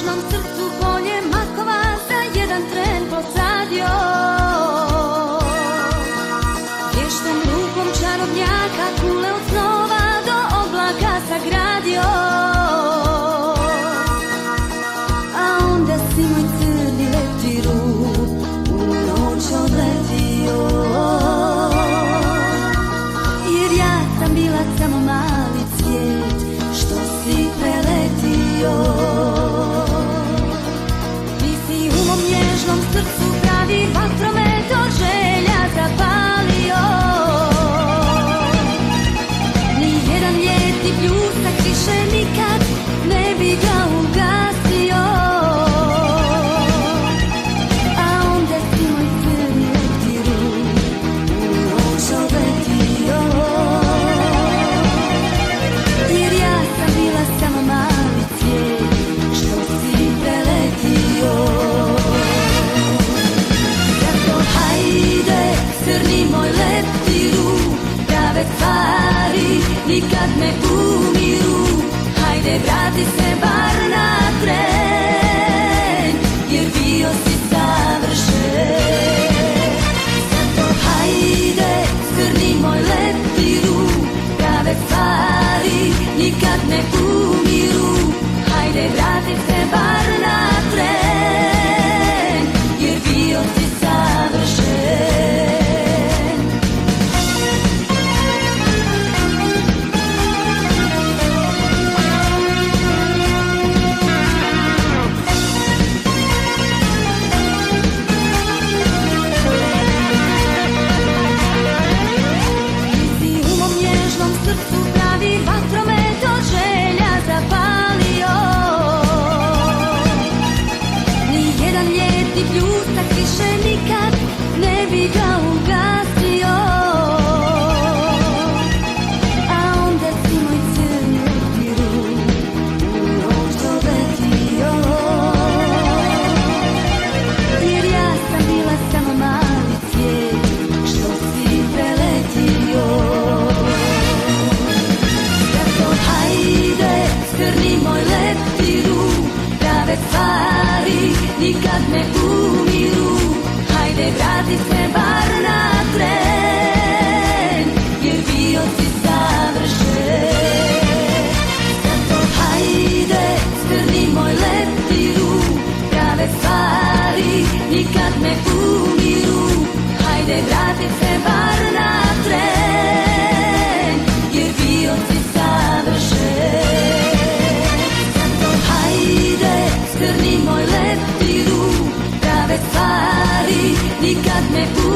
nježnom srcu polje makova za jedan tren posadio. Vještom rukom čarobnjaka kule od snova do oblaka sagradio. A onda si moj crni leptiru u noć odletio. Jer ja sam bila samo mali cvijet što si preletio. Ti si u mom nježnom srcu pravi vatromet od želja zapalio. Nijedan ljetni pljusak više nikad ne bi ga ugasio. A onda si moj crni leptiru u noć odletio. Jer ja sam bila samo mali cvijet što si preletio. Zato hajde, crni moj leptiru, prave stvari nikad ne umiru. Hajde, vrati se bar na tren, jer bio si savršen. Zato hajde, crni moj leptiru, prave stvari nikad ne umiru. Hajde, vrati se bar na tren, jer bio si savršen. Srcu pravi vatromet od želja zapalio. Nijedan ljetni pljusak više nikad ne bi ga ugasio. A onda si moj crni leptiru u noć odletio. Jer ja sam bila samo mali cvijet što si preletio. Hajde, crni moj leptiru, prave stvari nikad ne umiru. Hajde, vrati se bar na tren, jer bio si savršen. Zato hajde, crni moj leptiru, prave stvari nikad ne umiru. Hajde, vrati se bar na tren, jer bio si savršen. Zato hajde, crni moj leptiru, prave stvari nikad ne umiru.